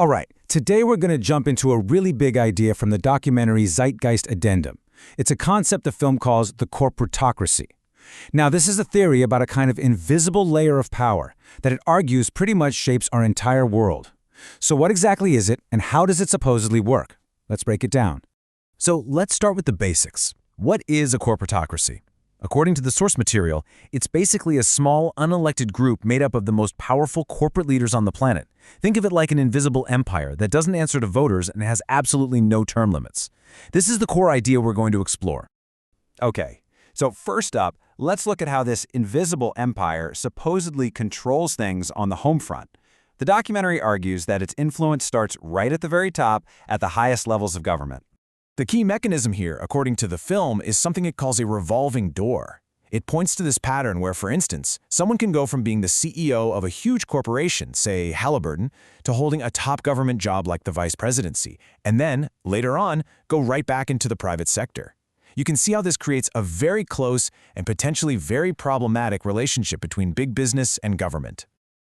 All right, today we're going to jump into a really big idea from the documentary Zeitgeist Addendum. It's a concept the film calls the corporatocracy. Now, this is a theory about a kind of invisible layer of power that it argues pretty much shapes our entire world. So what exactly is it, and how does it supposedly work? Let's break it down. So let's start with the basics. What is a corporatocracy? According to the source material, it's basically a small, unelected group made up of the most powerful corporate leaders on the planet. Think of it like an invisible empire that doesn't answer to voters and has absolutely no term limits. This is the core idea we're going to explore. Okay, so first up, let's look at how this invisible empire supposedly controls things on the home front. The documentary argues that its influence starts right at the very top, at the highest levels of government. The key mechanism here, according to the film, is something it calls a revolving door. It points to this pattern where, for instance, someone can go from being the CEO of a huge corporation, say Halliburton, to holding a top government job like the vice presidency, and then, later on, go right back into the private sector. You can see how this creates a very close and potentially very problematic relationship between big business and government.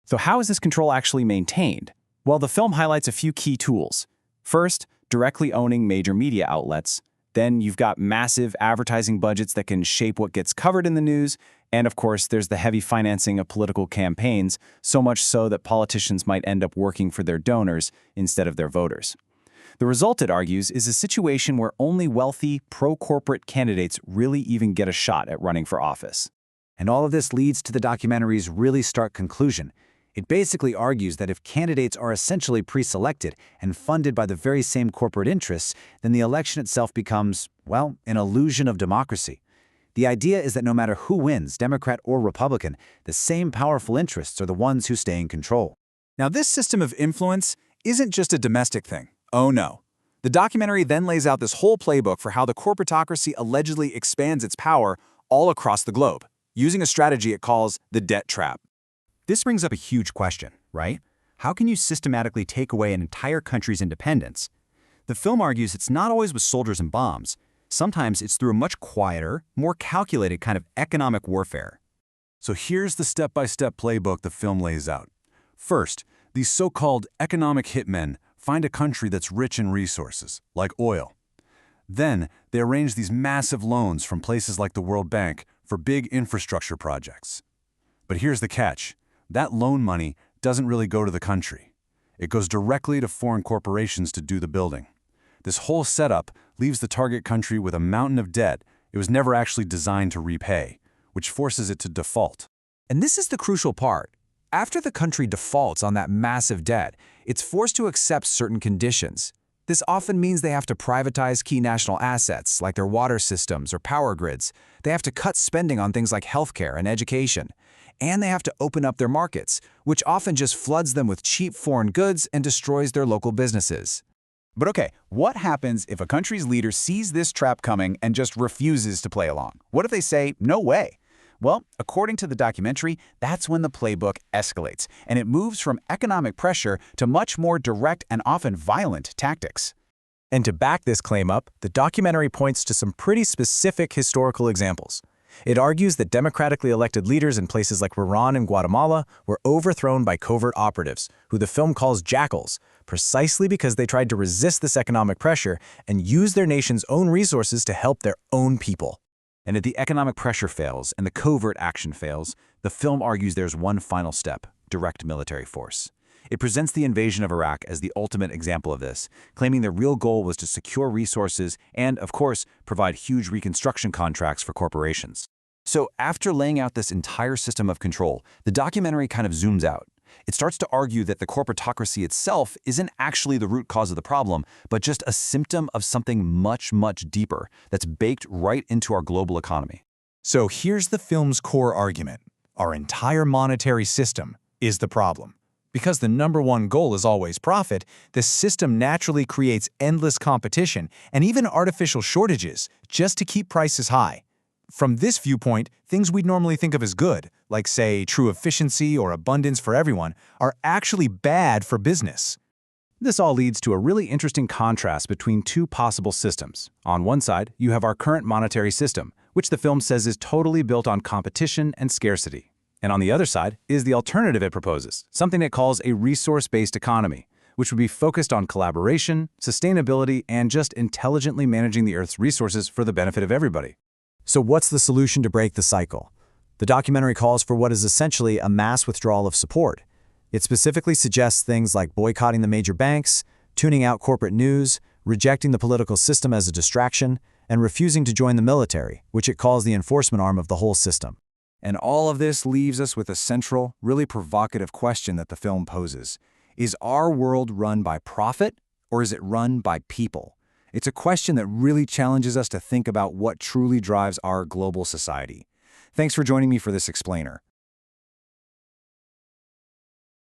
So how is this control actually maintained? Well, the film highlights a few key tools. First, directly owning major media outlets. Then you've got massive advertising budgets that can shape what gets covered in the news. And of course, there's the heavy financing of political campaigns, so much so that politicians might end up working for their donors instead of their voters. The result, it argues, is a situation where only wealthy, pro-corporate candidates really even get a shot at running for office. And all of this leads to the documentary's really stark conclusion. It basically argues that if candidates are essentially pre-selected and funded by the very same corporate interests, then the election itself becomes, well, an illusion of democracy. The idea is that no matter who wins, Democrat or Republican, the same powerful interests are the ones who stay in control. Now, this system of influence isn't just a domestic thing. Oh no. The documentary then lays out this whole playbook for how the corporatocracy allegedly expands its power all across the globe, using a strategy it calls the debt trap. This brings up a huge question, right? How can you systematically take away an entire country's independence? The film argues it's not always with soldiers and bombs. Sometimes it's through a much quieter, more calculated kind of economic warfare. So here's the step-by-step playbook the film lays out. First, these so-called economic hitmen find a country that's rich in resources, like oil. Then, they arrange these massive loans from places like the World Bank for big infrastructure projects. But here's the catch. That loan money doesn't really go to the country. It goes directly to foreign corporations to do the building. This whole setup leaves the target country with a mountain of debt it was never actually designed to repay, which forces it to default. And this is the crucial part. After the country defaults on that massive debt, it's forced to accept certain conditions. This often means they have to privatize key national assets, like their water systems or power grids. They have to cut spending on things like healthcare and education. And they have to open up their markets, which often just floods them with cheap foreign goods and destroys their local businesses. But okay, what happens if a country's leader sees this trap coming and just refuses to play along? What if they say, no way? Well, according to the documentary, that's when the playbook escalates, and it moves from economic pressure to much more direct and often violent tactics. And to back this claim up, the documentary points to some pretty specific historical examples. It argues that democratically elected leaders in places like Iran and Guatemala were overthrown by covert operatives, who the film calls jackals, precisely because they tried to resist this economic pressure and use their nation's own resources to help their own people. And if the economic pressure fails and the covert action fails, the film argues there's one final step: direct military force. It presents the invasion of Iraq as the ultimate example of this, claiming the real goal was to secure resources and, of course, provide huge reconstruction contracts for corporations. So after laying out this entire system of control, the documentary kind of zooms out. It starts to argue that the corporatocracy itself isn't actually the root cause of the problem, but just a symptom of something much, much deeper that's baked right into our global economy. So here's the film's core argument. Our entire monetary system is the problem. Because the number one goal is always profit, the system naturally creates endless competition and even artificial shortages just to keep prices high. From this viewpoint, things we'd normally think of as good, like say true efficiency or abundance for everyone, are actually bad for business. This all leads to a really interesting contrast between two possible systems. On one side, you have our current monetary system, which the film says is totally built on competition and scarcity. And on the other side is the alternative it proposes, something it calls a resource-based economy, which would be focused on collaboration, sustainability, and just intelligently managing the Earth's resources for the benefit of everybody. So what's the solution to break the cycle? The documentary calls for what is essentially a mass withdrawal of support. It specifically suggests things like boycotting the major banks, tuning out corporate news, rejecting the political system as a distraction, and refusing to join the military, which it calls the enforcement arm of the whole system. And all of this leaves us with a central, really provocative question that the film poses. Is our world run by profit, or is it run by people? It's a question that really challenges us to think about what truly drives our global society. Thanks for joining me for this explainer.